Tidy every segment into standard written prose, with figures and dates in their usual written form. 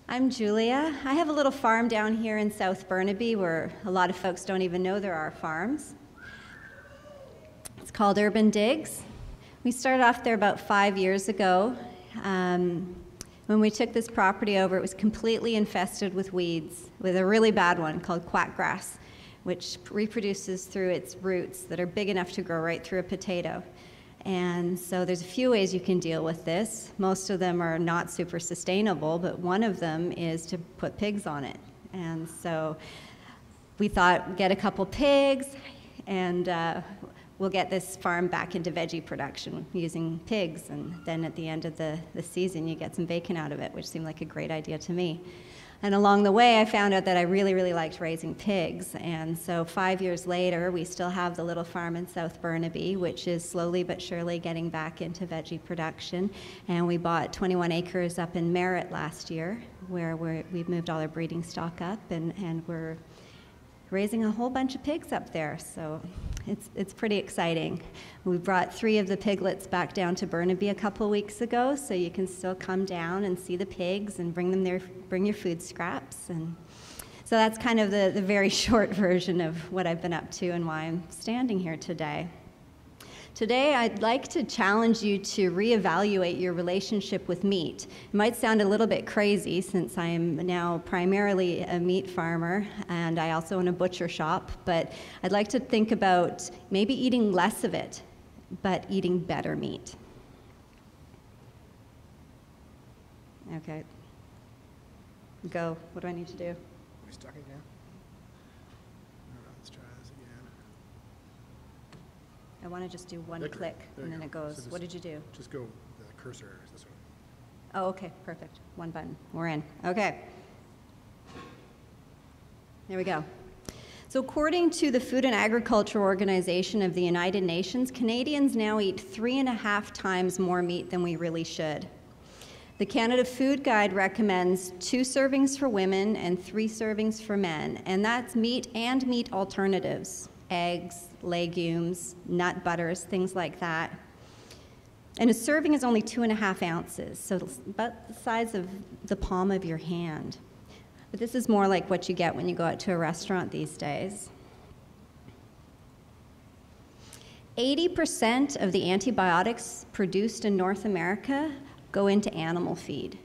I'm Julia. I have a little farm down here in South Burnaby where a lot of folks don't even know there are farms. It's called Urban Digs. We started off there about 5 years ago. When we took this property over, it was completely infested with weeds, with a really bad one called quackgrass, which reproduces through its roots that are big enough to grow right through a potato. And so there's a few ways you can deal with this. Most of them are not super sustainable, but one of them is to put pigs on it. And so we thought, get a couple pigs, and we'll get this farm back into veggie production using pigs, and then at the end of the season you get some bacon out of it, which seemed like a great idea to me. And along the way I found out that I really, really liked raising pigs, and so 5 years later we still have the little farm in South Burnaby, which is slowly but surely getting back into veggie production. And we bought 21 acres up in Merritt last year, where we've moved all our breeding stock up, and we're raising a whole bunch of pigs up there, so it's pretty exciting. We brought 3 of the piglets back down to Burnaby a couple weeks ago, so you can still come down and see the pigs and bring your food scraps. And so that's kind of the very short version of what I've been up to and why I'm standing here today. Today, I'd like to challenge you to reevaluate your relationship with meat. It might sound a little bit crazy since I'm now primarily a meat farmer and I also own a butcher shop, but I'd like to think about maybe eating less of it, but eating better meat. Okay. Go. What do I need to do? Are we stuck again? Let's try this again. I want to just do one click, and then it goes. So what did you do? Just go, the cursor is this one. Oh, okay, perfect. One button. We're in. Okay. There we go. So according to the Food and Agriculture Organization of the United Nations, Canadians now eat 3.5 times more meat than we really should. The Canada Food Guide recommends 2 servings for women and 3 servings for men, and that's meat and meat alternatives. Eggs, legumes, nut butters, things like that. And a serving is only 2.5 ounces, so it's about the size of the palm of your hand. But this is more like what you get when you go out to a restaurant these days. 80% of the antibiotics produced in North America go into animal feed.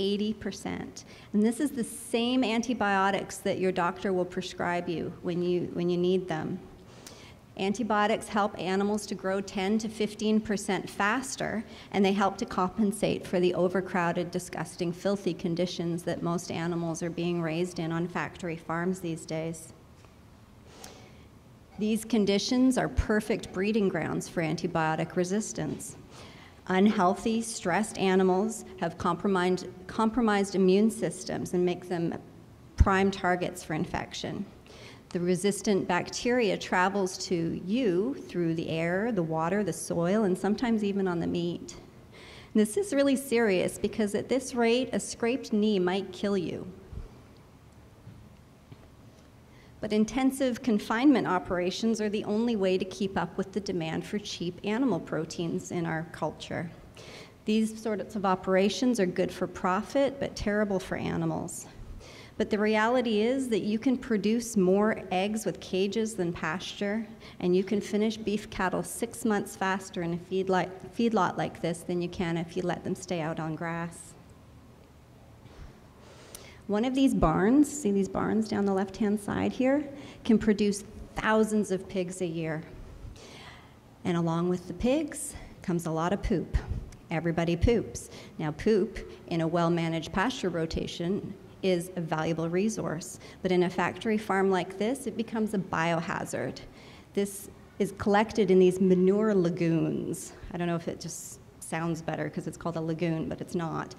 80%. And this is the same antibiotics that your doctor will prescribe you when you need them. Antibiotics help animals to grow 10 to 15% faster, and they help to compensate for the overcrowded, disgusting, filthy conditions that most animals are being raised in on factory farms these days. These conditions are perfect breeding grounds for antibiotic resistance. Unhealthy, stressed animals have compromised immune systems and make them prime targets for infection. The resistant bacteria travels to you through the air, the water, the soil, and sometimes even on the meat. And this is really serious because at this rate, a scraped knee might kill you. But intensive confinement operations are the only way to keep up with the demand for cheap animal proteins in our culture. These sorts of operations are good for profit, but terrible for animals. But the reality is that you can produce more eggs with cages than pasture, and you can finish beef cattle 6 months faster in a feedlot like this than you can if you let them stay out on grass. One of these barns, see these barns down the left-hand side here, can produce thousands of pigs a year. And along with the pigs comes a lot of poop. Everybody poops. Now poop in a well-managed pasture rotation is a valuable resource, but in a factory farm like this, it becomes a biohazard. This is collected in these manure lagoons. I don't know if it just sounds better because it's called a lagoon, but it's not,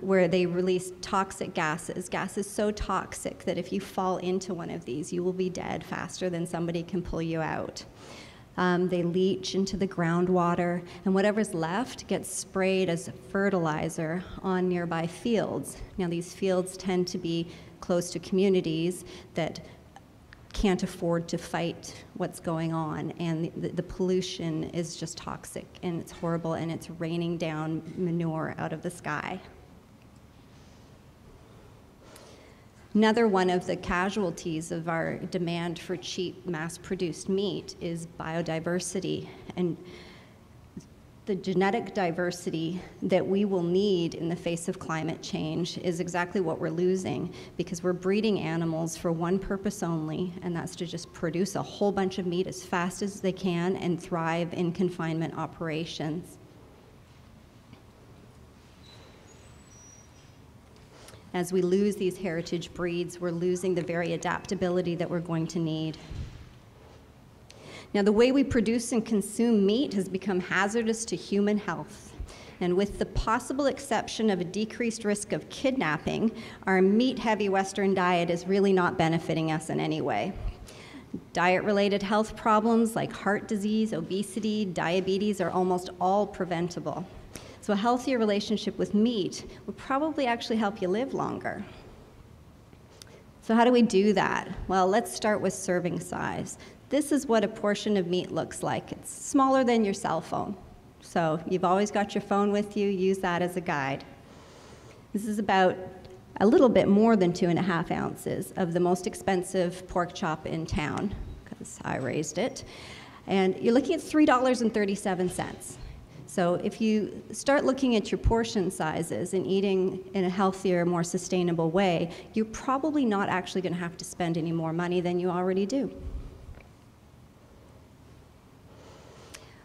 where they release toxic gases. Gas is so toxic that if you fall into one of these, you will be dead faster than somebody can pull you out. They leach into the groundwater, and whatever's left gets sprayed as fertilizer on nearby fields. Now, these fields tend to be close to communities that can't afford to fight what's going on, and the pollution is just toxic, and it's horrible, and it's raining down manure out of the sky. Another one of the casualties of our demand for cheap, mass-produced meat is biodiversity, and the genetic diversity that we will need in the face of climate change is exactly what we're losing, because we're breeding animals for one purpose only, and that's to just produce a whole bunch of meat as fast as they can and thrive in confinement operations. As we lose these heritage breeds, we're losing the very adaptability that we're going to need. Now, the way we produce and consume meat has become hazardous to human health. And with the possible exception of a decreased risk of kidnapping, our meat-heavy Western diet is really not benefiting us in any way. Diet-related health problems like heart disease, obesity, diabetes are almost all preventable. So a healthier relationship with meat will probably actually help you live longer. So how do we do that? Well, let's start with serving size. This is what a portion of meat looks like. It's smaller than your cell phone. So you've always got your phone with you, use that as a guide. This is about a little bit more than 2.5 ounces of the most expensive pork chop in town, because I raised it. And you're looking at $3.37. So if you start looking at your portion sizes and eating in a healthier, more sustainable way, you're probably not actually going to have to spend any more money than you already do.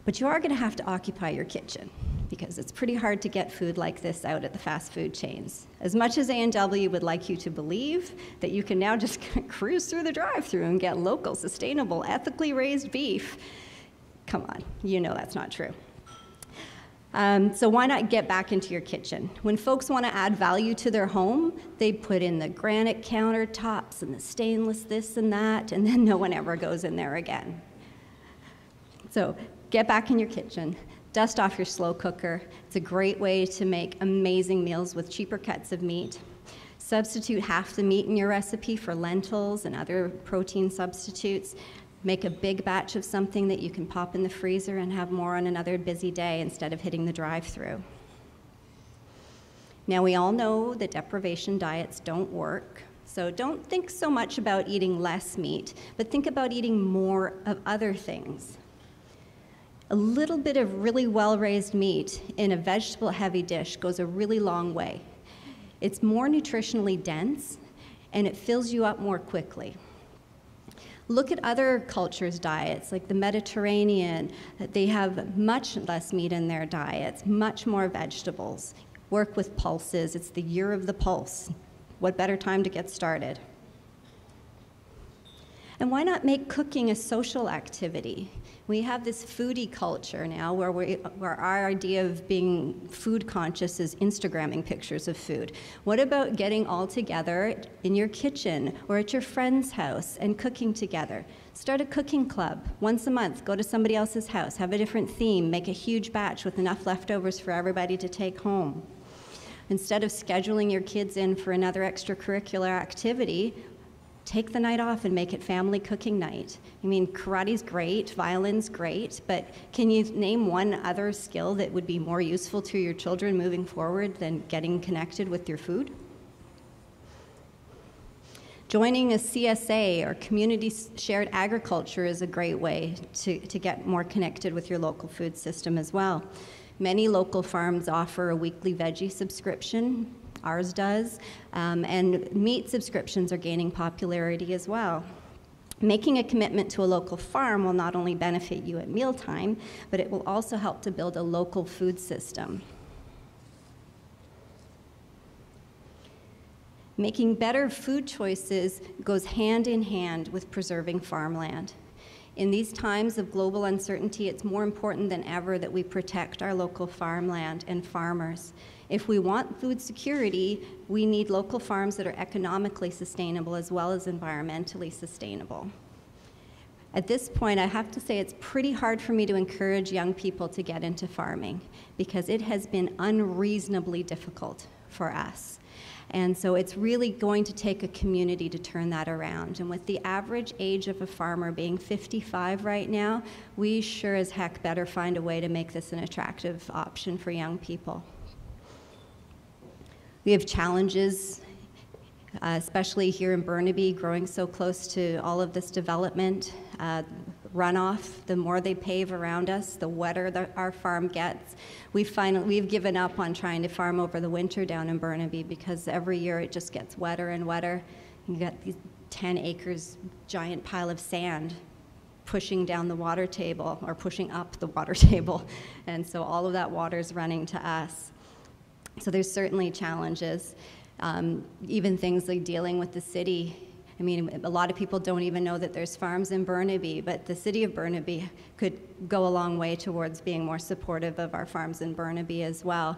But you are going to have to occupy your kitchen, because it's pretty hard to get food like this out at the fast food chains. As much as A&W would like you to believe that you can now just cruise through the drive-thru and get local, sustainable, ethically raised beef, come on, you know that's not true. So why not get back into your kitchen? When folks want to add value to their home, they put in the granite countertops and the stainless this and that, and then no one ever goes in there again. So get back in your kitchen, dust off your slow cooker. It's a great way to make amazing meals with cheaper cuts of meat. Substitute half the meat in your recipe for lentils and other protein substitutes. Make a big batch of something that you can pop in the freezer and have more on another busy day instead of hitting the drive-thru. Now, we all know that deprivation diets don't work, so don't think so much about eating less meat, but think about eating more of other things. A little bit of really well-raised meat in a vegetable-heavy dish goes a really long way. It's more nutritionally dense, and it fills you up more quickly. Look at other cultures' diets, like the Mediterranean. They have much less meat in their diets, much more vegetables. Work with pulses. It's the year of the pulse. What better time to get started? And why not make cooking a social activity? We have this foodie culture now where our idea of being food conscious is Instagramming pictures of food. What about getting all together in your kitchen or at your friend's house and cooking together? Start a cooking club. Once a month, go to somebody else's house, have a different theme, make a huge batch with enough leftovers for everybody to take home. Instead of scheduling your kids in for another extracurricular activity, take the night off and make it family cooking night. I mean, karate's great, violin's great, but can you name one other skill that would be more useful to your children moving forward than getting connected with your food? Joining a CSA or community shared agriculture is a great way to get more connected with your local food system as well. Many local farms offer a weekly veggie subscription. Ours does, and meat subscriptions are gaining popularity as well. Making a commitment to a local farm will not only benefit you at mealtime, but it will also help to build a local food system. Making better food choices goes hand in hand with preserving farmland. In these times of global uncertainty, it's more important than ever that we protect our local farmland and farmers. If we want food security, we need local farms that are economically sustainable as well as environmentally sustainable. At this point, I have to say it's pretty hard for me to encourage young people to get into farming because it has been unreasonably difficult for us. And so it's really going to take a community to turn that around. And with the average age of a farmer being 55 right now, we sure as heck better find a way to make this an attractive option for young people. We have challenges especially here in Burnaby, growing so close to all of this development. Runoff, the more they pave around us, the wetter our farm gets. We've given up on trying to farm over the winter down in Burnaby because every year it just gets wetter and wetter. You got these 10 acres, giant pile of sand pushing down the water table or pushing up the water table. And so all of that water is running to us. So there's certainly challenges. Even things like dealing with the city. I mean, a lot of people don't even know that there's farms in Burnaby, but the city of Burnaby could go a long way towards being more supportive of our farms in Burnaby as well.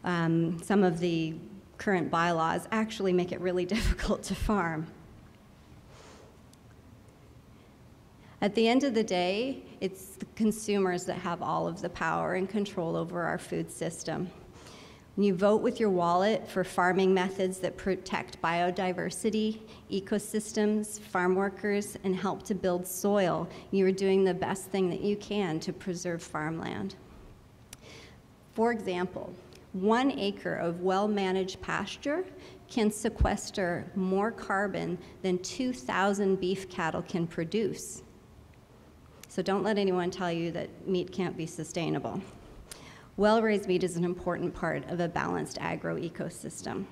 Some of the current bylaws actually make it really difficult to farm. At the end of the day, it's the consumers that have all of the power and control over our food system. When you vote with your wallet for farming methods that protect biodiversity, ecosystems, farm workers, and help to build soil, you are doing the best thing that you can to preserve farmland. For example, 1 acre of well-managed pasture can sequester more carbon than 2,000 beef cattle can produce. So don't let anyone tell you that meat can't be sustainable. Well-raised meat is an important part of a balanced agro-ecosystem.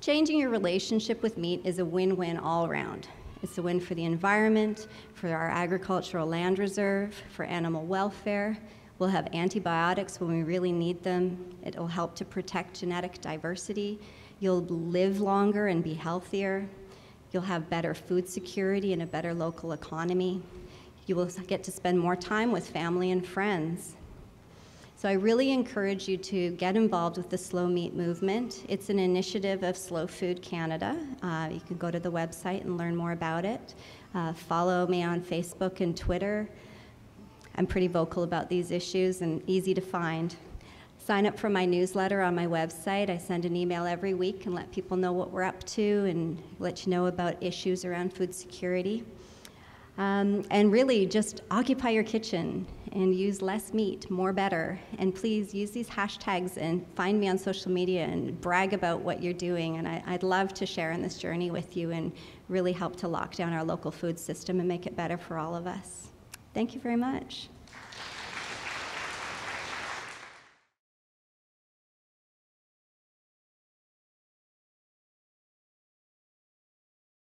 Changing your relationship with meat is a win-win all around. It's a win for the environment, for our agricultural land reserve, for animal welfare. We'll have antibiotics when we really need them. It'll help to protect genetic diversity. You'll live longer and be healthier. You'll have better food security and a better local economy. You will get to spend more time with family and friends. So I really encourage you to get involved with the Slow Meat movement. It's an initiative of Slow Food Canada. You can go to the website and learn more about it. Follow me on Facebook and Twitter. I'm pretty vocal about these issues and easy to find. Sign up for my newsletter on my website. I send an email every week and let people know what we're up to and let you know about issues around food security. And really just occupy your kitchen and use less meat, more better. And please use these hashtags and find me on social media and brag about what you're doing. And I'd love to share in this journey with you and really help to lock down our local food system and make it better for all of us. Thank you very much.